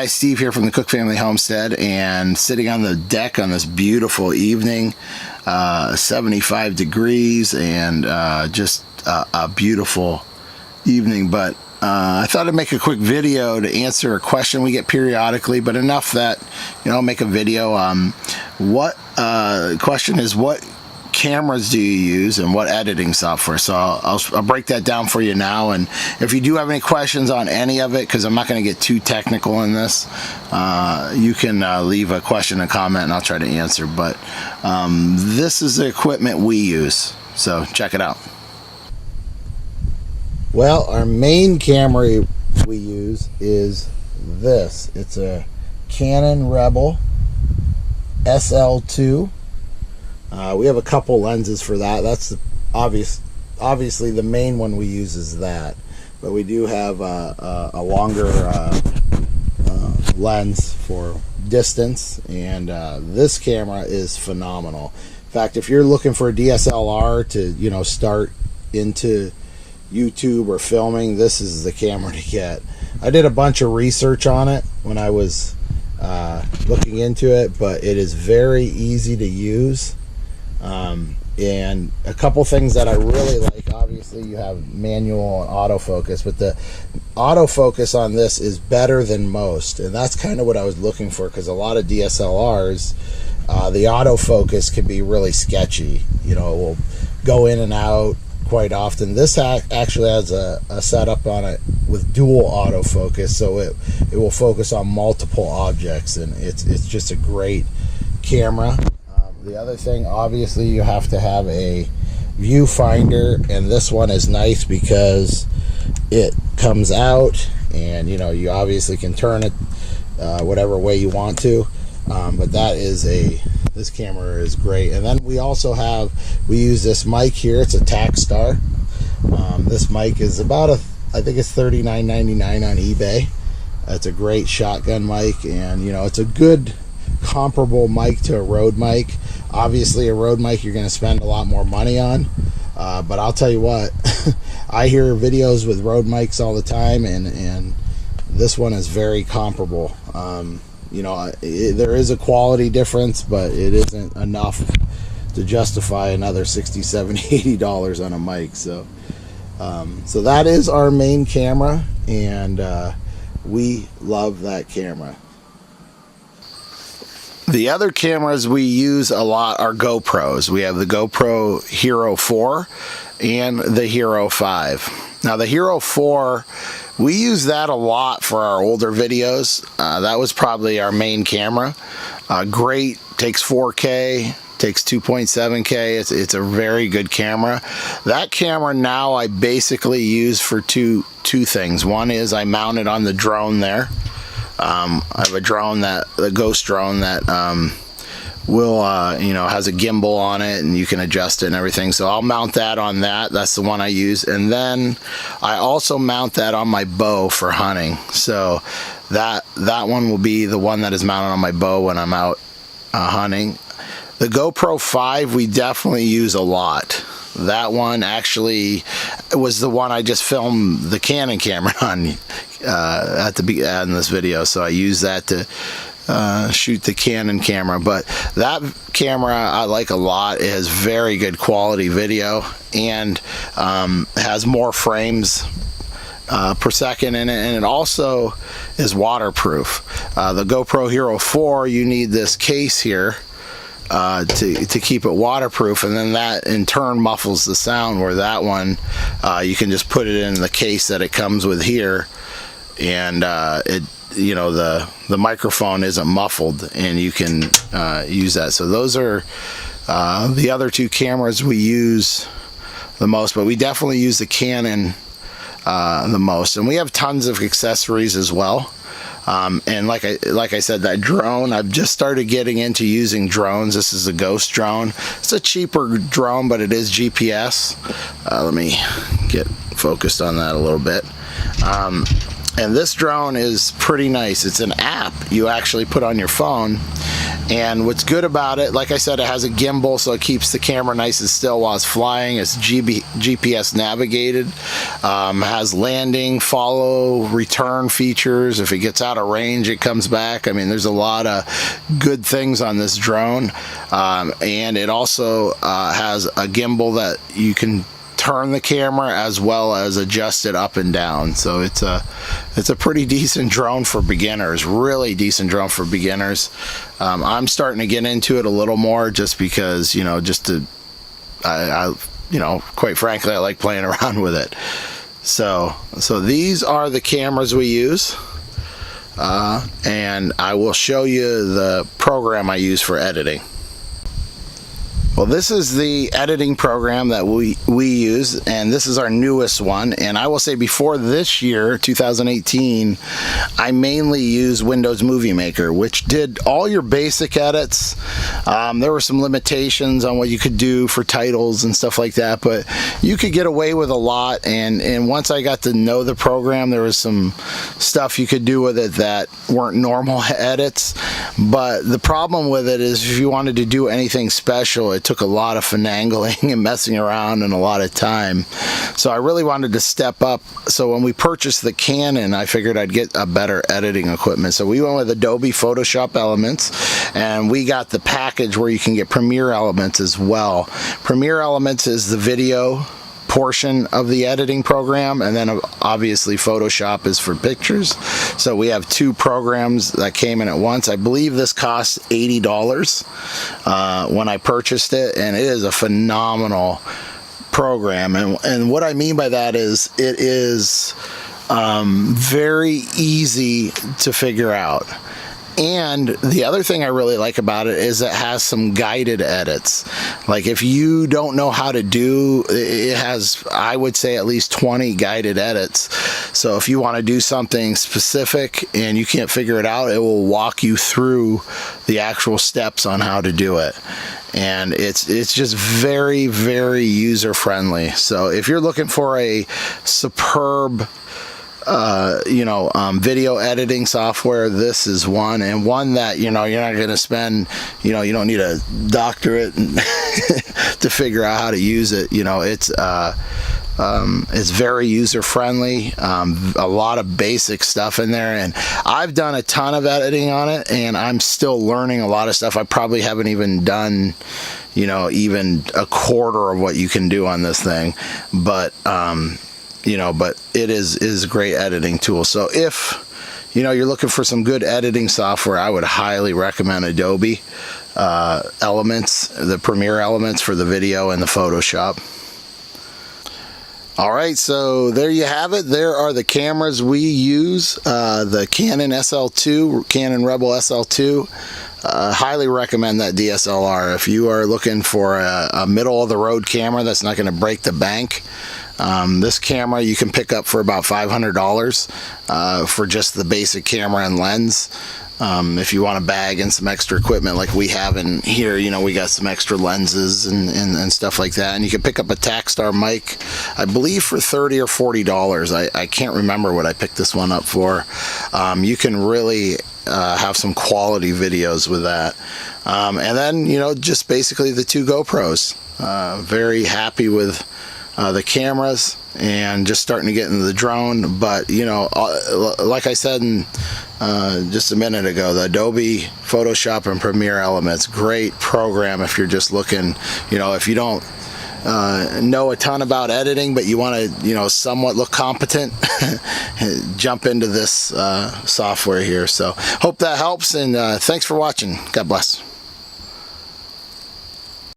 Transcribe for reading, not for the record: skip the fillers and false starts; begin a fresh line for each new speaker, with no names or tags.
guys, Steve here from the Cook Family Homestead, and sitting on the deck on this beautiful evening, 75 degrees, and just a beautiful evening. But I thought I'd make a quick video to answer a question we get periodically, but enough that, you know, make a video. The question is, what cameras do you use and what editing software? So I'll break that down for you now, and if you do have any questions on any of it, because I'm not going to get too technical in this, you can leave a question and comment and I'll try to answer. But this is the equipment we use, so check it out. Well, our main camera we use is this. It's a Canon Rebel SL2. We have a couple lenses for that. That's the obviously the main one we use is that, but we do have a longer lens for distance, and this camera is phenomenal. In fact, if you're looking for a DSLR to, you know, start into YouTube or filming, this is the camera to get. I did a bunch of research on it when I was looking into it, but it is very easy to use. And a couple things that I really like, obviously you have manual and autofocus, but the autofocus on this is better than most, and that's kind of what I was looking for, because a lot of DSLRs, the autofocus can be really sketchy. You know, it will go in and out quite often. This actually has a setup on it with dual autofocus, so it will focus on multiple objects, and it's just a great camera. The other thing, obviously, you have to have a viewfinder, and this one is nice because it comes out, and you know, you obviously can turn it whatever way you want to, but this camera is great. And then we use this mic here. It's a Takstar. This mic is about I think it's $39.99 on eBay. It's a great shotgun mic, and you know, it's a good comparable mic to a Rode mic. Obviously a Rode mic you're going to spend a lot more money on, but I'll tell you what, I hear videos with Rode mics all the time, and this one is very comparable. You know, there is a quality difference, but it isn't enough to justify another $60, $70, $80 on a mic. So that is our main camera, and we love that camera. The other cameras we use a lot are GoPros. We have the GoPro Hero 4 and the Hero 5. Now the Hero 4, we use that a lot for our older videos. That was probably our main camera. Great, takes 4K, takes 2.7K. It's a very good camera. That camera now I basically use for two things. One is I mount it on the drone there. I have a drone, the Ghost drone, that will, you know, has a gimbal on it, and you can adjust it and everything. So I'll mount that on that. That's the one I use. And then I also mount that on my bow for hunting. So that one will be the one that is mounted on my bow when I'm out hunting. The GoPro 5 we definitely use a lot. That one actually was the one I just filmed the Canon camera on at the beginning of this video, so I use that to shoot the Canon camera. But that camera I like a lot. It has very good quality video, and has more frames per second in it, and it also is waterproof. The GoPro Hero 4, you need this case here to keep it waterproof, and then that in turn muffles the sound, where that one you can just put it in the case that it comes with here, and you know, the microphone isn't muffled, and you can use that. So those are the other two cameras we use the most, but we definitely use the Canon the most, and we have tons of accessories as well. And like I said, that drone, I've just started getting into using drones. This is a Ghost drone. It's a cheaper drone, but it is GPS. Let me get focused on that a little bit. And this drone is pretty nice. It's an app you actually put on your phone, And what's good about it, like I said, it has a gimbal, so it keeps the camera nice and still while it's flying. It's GPS navigated, has landing, follow, return features. If it gets out of range, it comes back. I mean, there's a lot of good things on this drone. And it also has a gimbal that you can turn the camera as well as adjust it up and down. So it's a pretty decent drone for beginners, really decent drone for beginners. I'm starting to get into it a little more just because, you know, quite frankly, I like playing around with it. So these are the cameras we use, and I will show you the program I use for editing. Well, this is the editing program that we use, and this is our newest one. And I will say, before this year, 2018, I mainly used Windows Movie Maker, which did all your basic edits. There were some limitations on what you could do for titles and stuff like that, but you could get away with a lot. And once I got to know the program, there was some stuff you could do with it that weren't normal edits. But the problem with it is, if you wanted to do anything special, it took a lot of finagling and messing around and a lot of time. So I really wanted to step up. So when we purchased the Canon, I figured I'd get a better editing equipment. So we went with Adobe Photoshop Elements, and we got the package where you can get Premiere Elements as well. Premiere Elements is the video portion of the editing program, and then obviously Photoshop is for pictures. So we have two programs that came in at once. I believe this cost $80 when I purchased it, and it is a phenomenal program. And what I mean by that is, it is very easy to figure out. And the other thing I really like about it is it has some guided edits. Like, if you don't know how to do, it has, I would say, at least 20 guided edits. So if you want to do something specific and you can't figure it out, it will walk you through the actual steps on how to do it. And it's just very, very user friendly. So if you're looking for a superb video editing software, this is one, and one that, you know, you're not going to spend, you know, you don't need a doctorate to figure out how to use it. You know, it's very user friendly, a lot of basic stuff in there, and I've done a ton of editing on it, and I'm still learning a lot of stuff. I probably haven't even done, you know, even a quarter of what you can do on this thing, but but it is a great editing tool. So if, you know, you're looking for some good editing software, I would highly recommend Adobe Elements, the Premiere Elements for the video, and the Photoshop. Alright, so there you have it. There are the cameras we use, the Canon SL2, Canon Rebel SL2. Highly recommend that DSLR. If you are looking for a middle-of-the-road camera that's not going to break the bank, this camera you can pick up for about $500 for just the basic camera and lens. If you want a bag and some extra equipment like we have in here, you know, we got some extra lenses and stuff like that. And you can pick up a Takstar mic, I believe, for $30 or $40. I can't remember what I picked this one up for. You can really have some quality videos with that. And then, you know, just basically the two GoPros. Very happy with the cameras, and just starting to get into the drone. But, you know, like I said just a minute ago, the Adobe Photoshop and Premiere Elements, great program if you're just looking, you know, if you don't know a ton about editing, but you want to, you know, somewhat look competent, jump into this software here. So hope that helps, and thanks for watching. God bless.